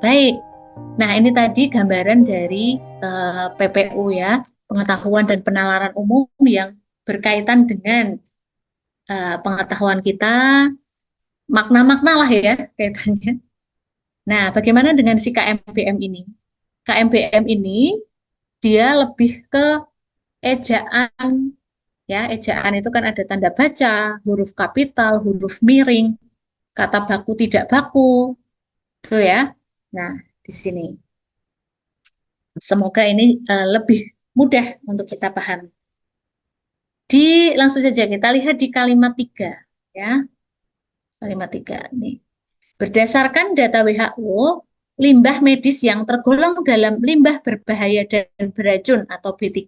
Baik. Nah, ini tadi gambaran dari PPU ya, pengetahuan dan penalaran umum yang berkaitan dengan pengetahuan kita, makna-makna lah ya kaitannya. Nah, bagaimana dengan si KMBM ini? KMBM ini dia lebih ke ejaan ya, ejaan itu kan ada tanda baca, huruf kapital, huruf miring, kata baku tidak baku, tuh ya. Nah, di sini semoga ini lebih mudah untuk kita pahami. Langsung saja kita lihat di kalimat 3 ya. Kalimat 3 nih. Berdasarkan data WHO, limbah medis yang tergolong dalam limbah berbahaya dan beracun atau B3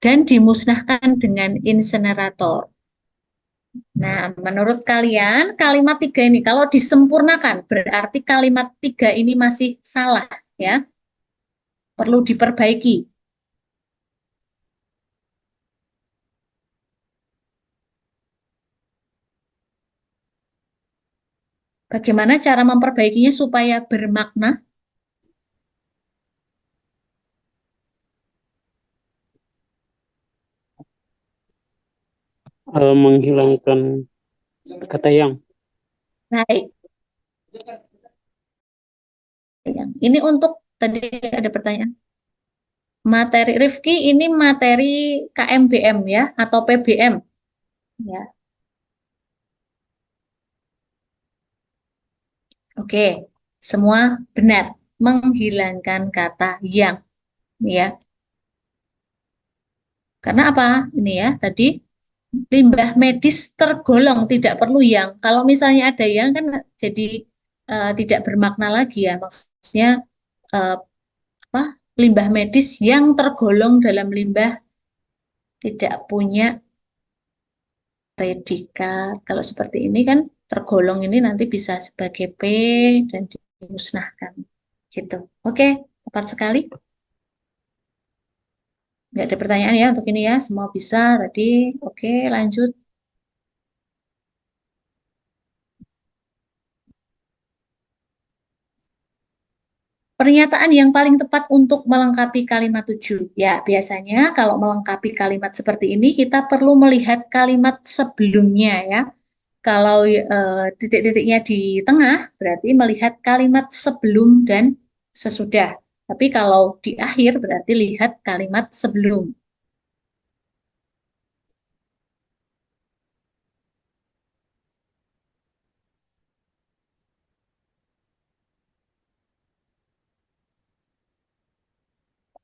dan dimusnahkan dengan insenerator. Nah, menurut kalian kalimat 3 ini kalau disempurnakan berarti kalimat 3 ini masih salah ya. Perlu diperbaiki. Bagaimana cara memperbaikinya supaya bermakna? Menghilangkan kata yang. Baik. Ini untuk tadi ada pertanyaan. Materi Rifki ini materi KMBM ya atau PBM ya. Oke, semua benar. Menghilangkan kata yang ya. Karena apa? Ini ya tadi limbah medis tergolong tidak perlu yang. Kalau misalnya ada yang kan jadi tidak bermakna lagi ya. Maksudnya eh, apa? Limbah medis yang tergolong dalam limbah tidak punya predikat. Kalau seperti ini kan tergolong ini nanti bisa sebagai P dan dimusnahkan. Gitu. Oke, tepat sekali. Nggak ada pertanyaan ya untuk ini ya. Semua bisa tadi. Oke, lanjut. Pernyataan yang paling tepat untuk melengkapi kalimat 7. Ya, biasanya kalau melengkapi kalimat seperti ini kita perlu melihat kalimat sebelumnya ya. Kalau titik-titiknya di tengah, berarti melihat kalimat sebelum dan sesudah. Tapi kalau di akhir, berarti lihat kalimat sebelum.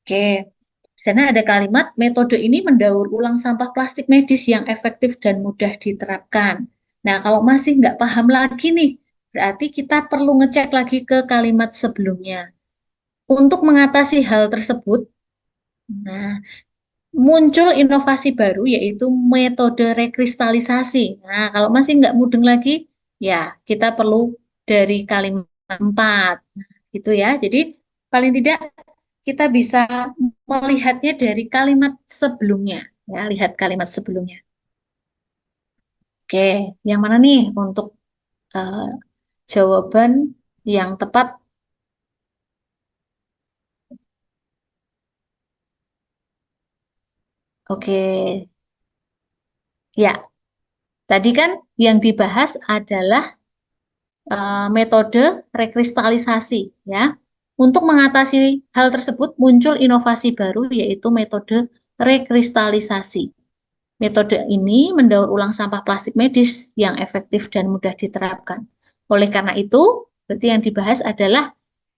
Oke, di sana ada kalimat, metode ini mendaur ulang sampah plastik medis yang efektif dan mudah diterapkan. Nah, kalau masih nggak paham lagi nih, berarti kita perlu ngecek lagi ke kalimat sebelumnya. Untuk mengatasi hal tersebut, nah, muncul inovasi baru yaitu metode rekristalisasi. Nah, kalau masih nggak mudeng lagi, ya kita perlu dari kalimat 4. Nah, gitu ya. Jadi paling tidak kita bisa melihatnya dari kalimat sebelumnya. Ya, lihat kalimat sebelumnya. Oke, yang mana nih untuk eh, jawaban yang tepat? Oke, ya. Tadi kan yang dibahas adalah metode rekristalisasi ya. Untuk mengatasi hal tersebut muncul inovasi baru yaitu metode rekristalisasi. Metode ini mendaur ulang sampah plastik medis yang efektif dan mudah diterapkan. Oleh karena itu, berarti yang dibahas adalah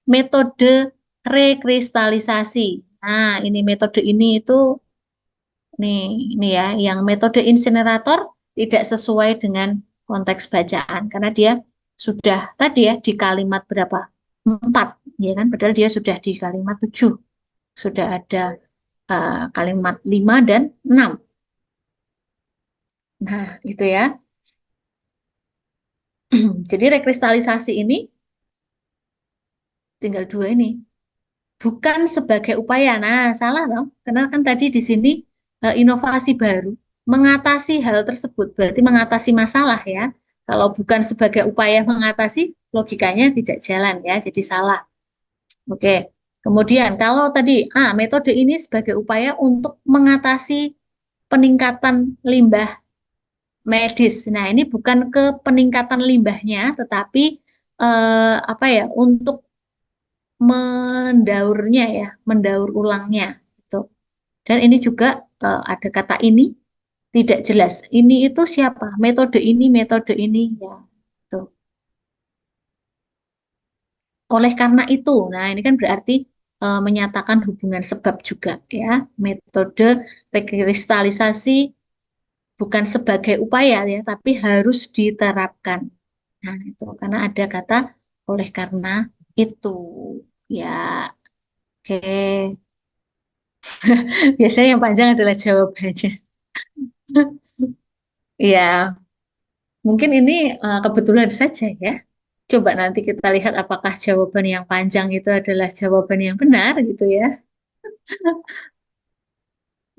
metode rekristalisasi. Nah, ini metode ini itu nih, ini ya, yang metode insinerator tidak sesuai dengan konteks bacaan karena dia sudah tadi ya di kalimat berapa? 4, ya kan? Padahal dia sudah di kalimat 7. Sudah ada kalimat 5 dan 6. Nah, itu ya. Jadi rekristalisasi ini tinggal 2 ini. Bukan sebagai upaya. Nah, salah dong. Karena kan tadi di sini inovasi baru mengatasi hal tersebut. Berarti mengatasi masalah ya. Kalau bukan sebagai upaya mengatasi, logikanya tidak jalan ya, jadi salah. Oke. Kemudian kalau tadi metode ini sebagai upaya untuk mengatasi peningkatan limbah medis. Nah, ini bukan ke peningkatan limbahnya, tetapi apa ya, untuk mendaurnya ya, mendaur ulangnya gitu. Dan ini juga ada kata ini tidak jelas. Ini itu siapa? Metode ini ya. Tuh. Oleh karena itu, nah ini kan berarti menyatakan hubungan sebab juga ya. Metode rekristalisasi bukan sebagai upaya ya, tapi harus diterapkan. Nah, itu karena ada kata oleh karena itu. Ya, oke. Biasanya yang panjang adalah jawabannya. Ya, mungkin ini kebetulan saja ya. Coba nanti kita lihat apakah jawaban yang panjang itu adalah jawaban yang benar gitu ya.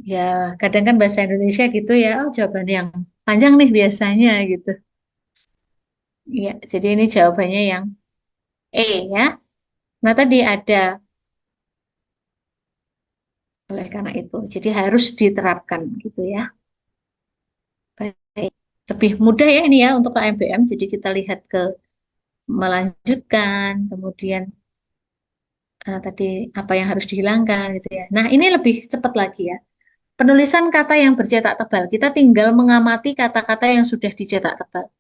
Ya, kadang kan bahasa Indonesia gitu ya, oh jawaban yang panjang nih biasanya gitu. Ya, jadi ini jawabannya yang E ya. Nah, tadi ada oleh karena itu. Jadi harus diterapkan gitu ya. Baik. Lebih mudah ya ini ya untuk KMBM. Jadi kita lihat ke melanjutkan, kemudian tadi apa yang harus dihilangkan gitu ya. Nah, ini lebih cepat lagi ya. Penulisan kata yang bercetak tebal. Kita tinggal mengamati kata-kata yang sudah dicetak tebal.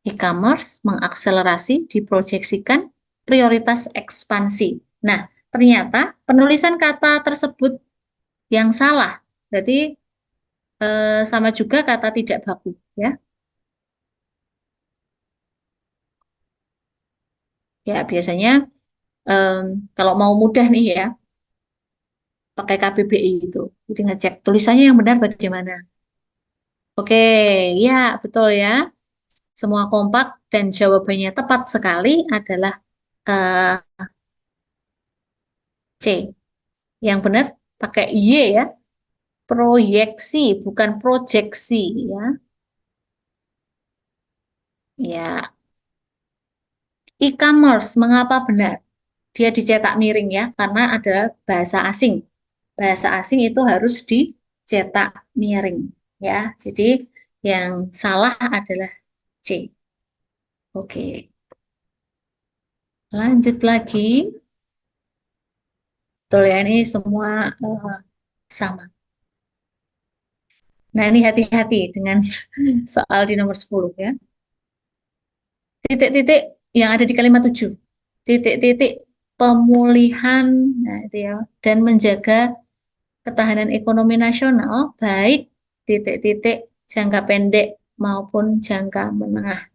E-commerce mengakselerasi, diproyeksikan prioritas ekspansi. Nah, ternyata penulisan kata tersebut yang salah. Berarti sama juga kata tidak baku, ya. Ya, biasanya em, kalau mau mudah nih ya, pakai KBBI itu. Jadi ngecek tulisannya yang benar bagaimana. Oke, ya betul ya. Semua kompak dan jawabannya tepat sekali adalah eh, C. Yang benar pakai Y ya. Proyeksi, bukan proyeksi ya. Ya, e-commerce mengapa benar? Dia dicetak miring ya, karena adalah bahasa asing. Bahasa asing itu harus dicetak miring ya. Jadi yang salah adalah C. Oke, lanjut lagi. Betul ya, ini semua sama. Nah, ini hati-hati dengan soal di nomor 10 ya. Titik-titik yang ada di kalimat 7. Titik-titik pemulihan nah itu ya, dan menjaga ketahanan ekonomi nasional baik titik-titik jangka pendek maupun jangka menengah.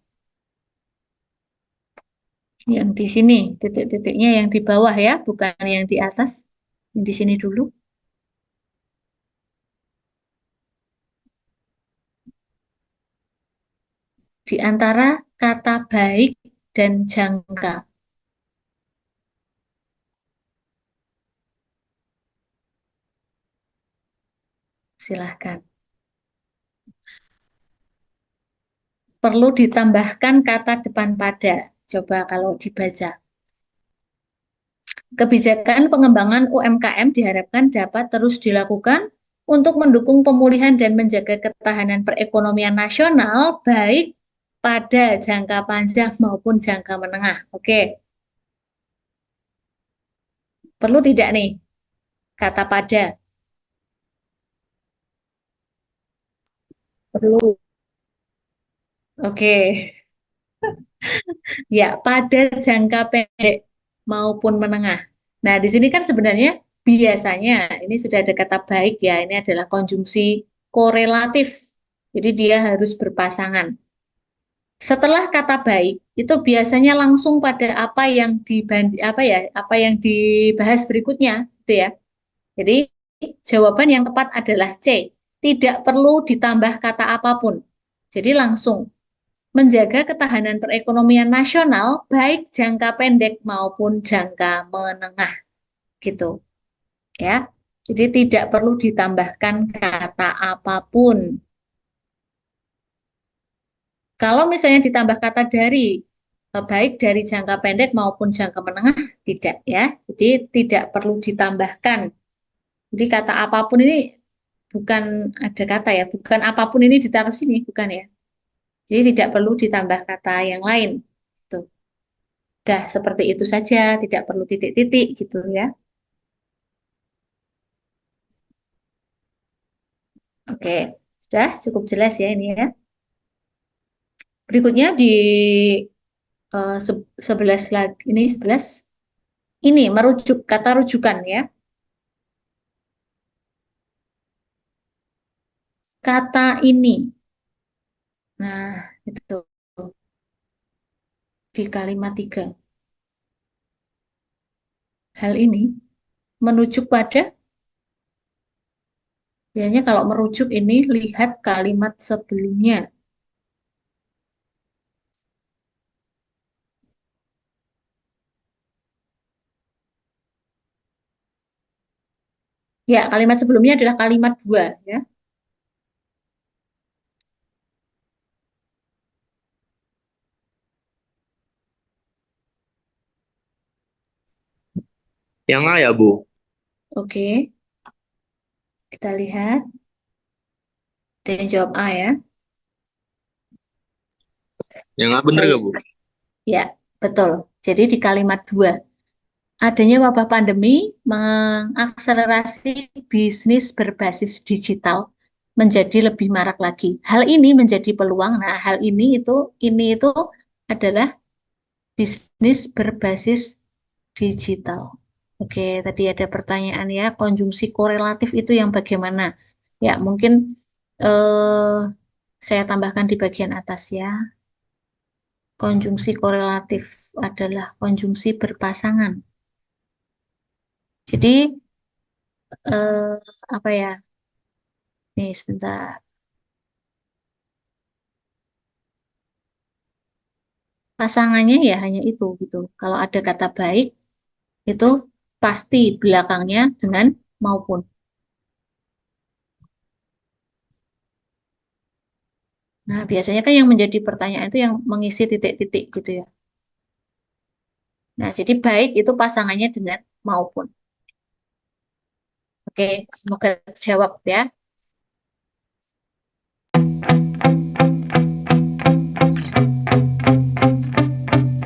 Yang di sini titik-titiknya yang di bawah ya, bukan yang di atas. Yang di sini dulu. Di antara kata baik dan jangka. Silahkan. Perlu ditambahkan kata depan pada. Coba kalau dibaca. Kebijakan pengembangan UMKM diharapkan dapat terus dilakukan untuk mendukung pemulihan dan menjaga ketahanan perekonomian nasional baik pada jangka panjang maupun jangka menengah. Oke, perlu tidak nih kata pada? Perlu. Oke, ya pada jangka pendek maupun menengah. Nah, di sini kan sebenarnya biasanya ini sudah ada kata baik ya, ini adalah konjungsi korelatif. Jadi dia harus berpasangan. Setelah kata baik, itu biasanya langsung pada apa yang dibahas berikutnya, gitu ya. Jadi jawaban yang tepat adalah C. Tidak perlu ditambah kata apapun. Jadi langsung menjaga ketahanan perekonomian nasional baik jangka pendek maupun jangka menengah, gitu ya. Jadi tidak perlu ditambahkan kata apapun. Kalau misalnya ditambah kata dari, baik dari jangka pendek maupun jangka menengah, tidak ya. Jadi tidak perlu ditambahkan. Jadi kata apapun ini bukan ada kata ya, bukan apapun ini ditaruh sini, bukan ya. Jadi tidak perlu ditambah kata yang lain. Tuh. Udah seperti itu saja, tidak perlu titik-titik gitu ya. Oke, sudah cukup jelas ya ini ya. Berikutnya di 11 lagi, ini 11, ini merujuk, kata rujukan ya. Kata ini. Nah, itu di kalimat 3. Hal ini menuju pada, biasanya kalau merujuk ini lihat kalimat sebelumnya. Ya, kalimat sebelumnya adalah kalimat 2 ya. Yang A ya, Bu. Oke, kita lihat. Ada yang jawab A ya. Yang A bener gak, Baik, Bu? ya, betul. Jadi di kalimat 2, adanya wabah pandemi mengakselerasi bisnis berbasis digital menjadi lebih marak lagi. Hal ini menjadi peluang. Nah, hal ini itu adalah bisnis berbasis digital. Oke, tadi ada pertanyaan ya, konjungsi korelatif itu yang bagaimana? Ya, mungkin eh, saya tambahkan di bagian atas ya. Konjungsi korelatif adalah konjungsi berpasangan. Jadi, eh, apa ya? Nih, sebentar. Pasangannya ya hanya itu gitu. Kalau ada kata baik, itu pasti belakangnya dengan maupun. Nah, biasanya kan yang menjadi pertanyaan itu yang mengisi titik-titik gitu ya. Nah, jadi baik itu pasangannya dengan maupun. Oke, semoga jawab ya.